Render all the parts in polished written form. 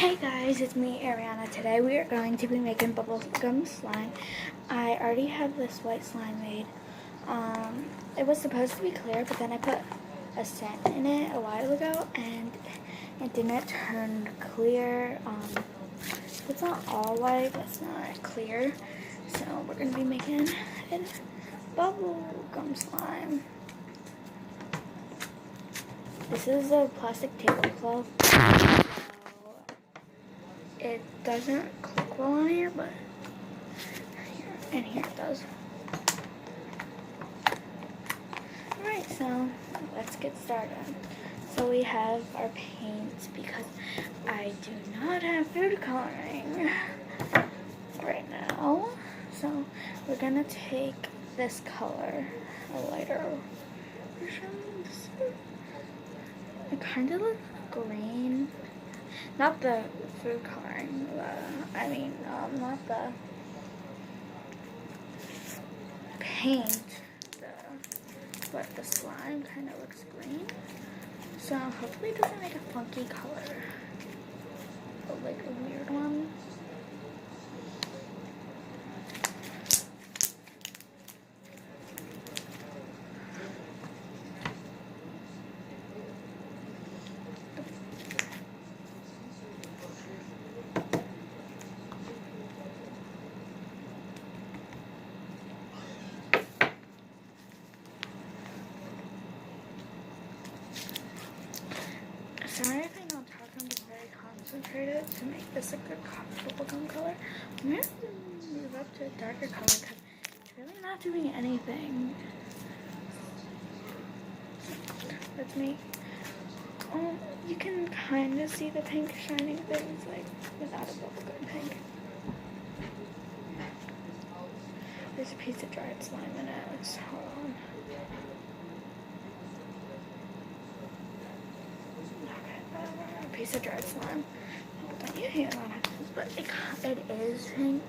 Hey guys, it's me, Ariana. Today we are going to be making bubblegum slime. I already have this white slime made. It was supposed to be clear, but then I put a scent in it a while ago, and it didn't turn clear. It's not all white, but it's not clear. So we're going to be making it bubblegum slime. This is a plastic tablecloth. It doesn't click well on here, but here it does. Alright, so let's get started. So we have our paints because I do not have food coloring right now. So we're gonna take this color, a lighter version. It kind of looks green. Not the food coloring, not the paint, but the slime kind of looks green. So hopefully it doesn't make a funky color, but like a weird one. Sorry if I don't talk, I'm just very concentrated to make this a good bubblegum color. I'm going to move up to a darker color because it's really not doing anything. Let's make, you can kind of see the pink shining things like without a bubblegum pink. There's a piece of dried slime in it, so hold on. Piece of dried slime. Don't you hear that? But it is pink,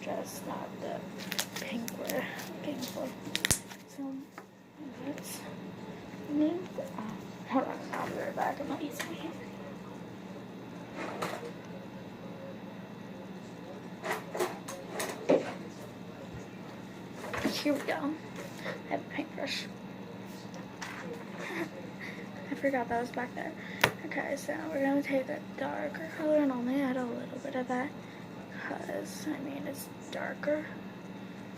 just not the pink we're looking for. So let's move. Hold on, I'll be right back. I'm not using my hand. Here we go. I have a paintbrush. I forgot that was back there. Okay, so we're going to take a darker color and only add a little bit of that because, it's darker.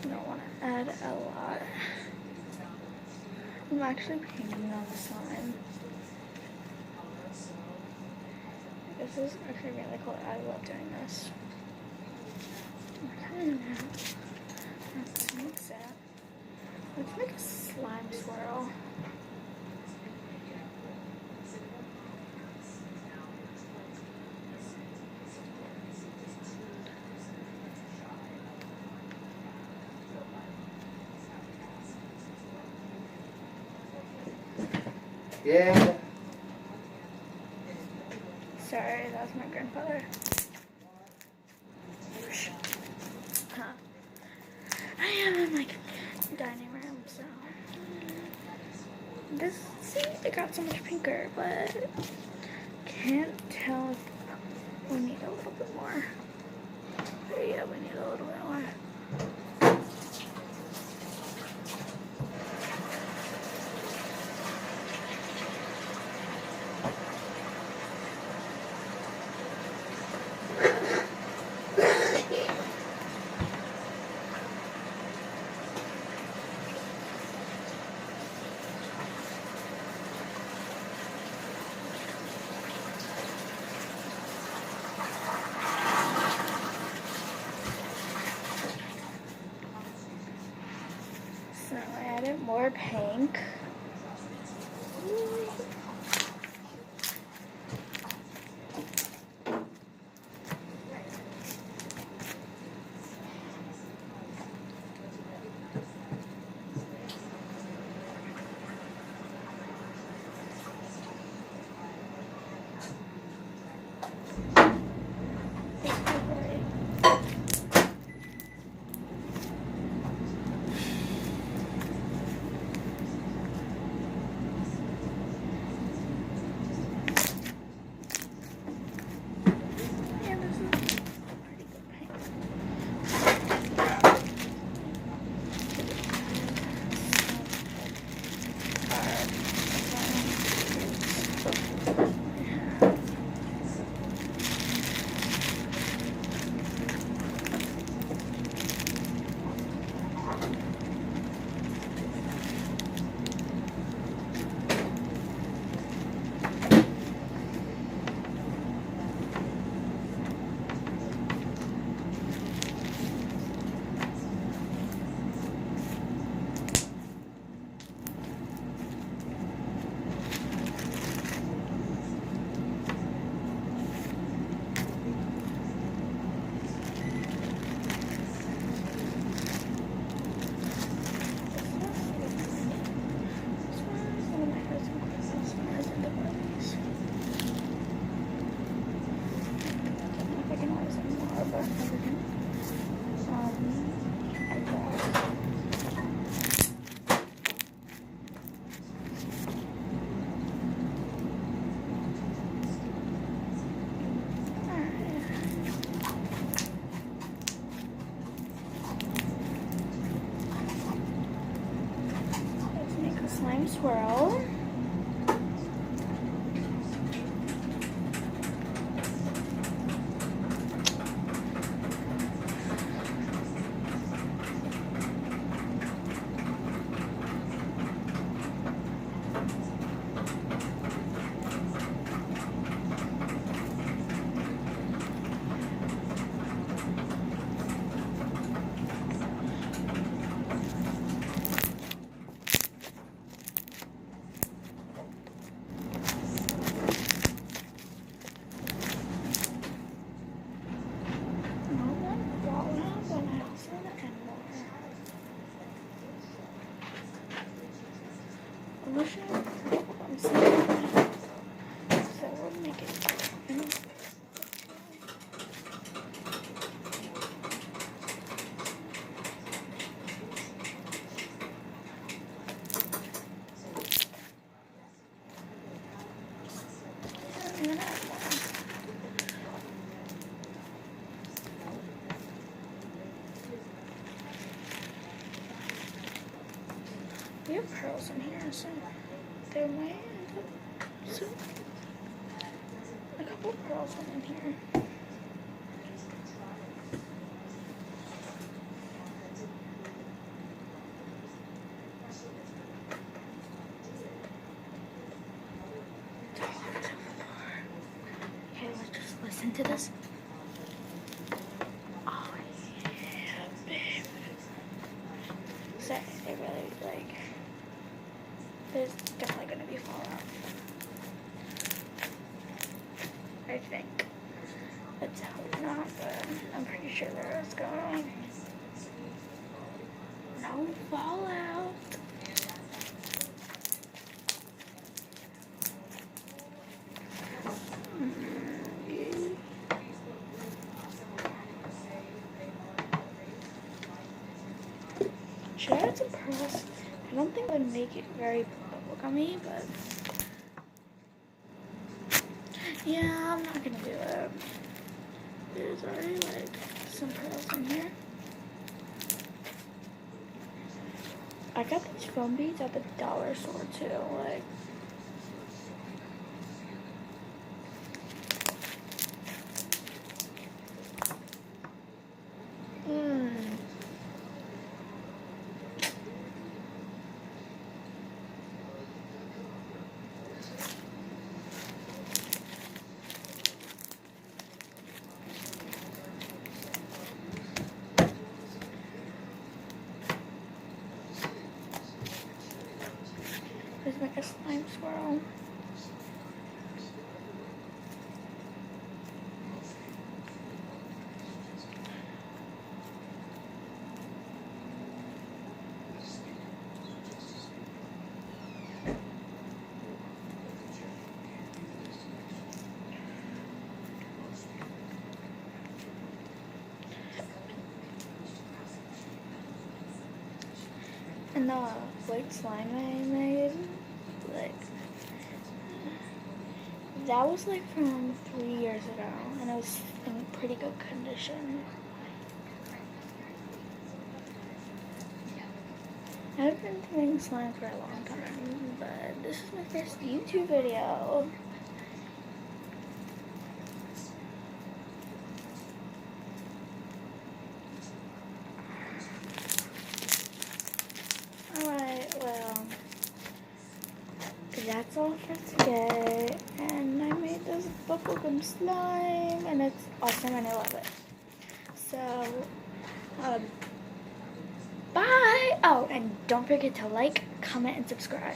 You don't want to add a lot. I'm actually painting on the slime. This is actually really cool. I love doing this. Okay, now let's mix it. Let's make a slime swirl. Yeah. Sorry, that was my grandfather. I am in my dining room, so it got so much pinker, but can't tell if we need a little bit more. Yeah, we need a little bit more. So I added more pink. everything. And let's make a slime swirl. So we'll make it. I'm gonna add more. We have pearls in here, so there might end up so a couple pearls went in here. Okay, let's just listen to this. Oh yeah, babe. Sorry, I really like. There's definitely gonna be fallout. I think. Let's hope not, but I'm pretty sure there is going. No fallout. Should I add some pearls? I don't think it would make it very bubblegummy, but yeah, I'm not gonna do it. There's already like some pearls in here. I got these foam beads at the dollar store too, like. Let's make a slime swirl. And the white slime I made, like, that was like from 3 years ago, and it was in pretty good condition. I've been doing slime for a long time, but this is my first YouTube video. Alright, well, that's all for today, and I made this bubblegum slime, and it's awesome, and I love it. So, bye! Oh, and don't forget to like, comment, and subscribe.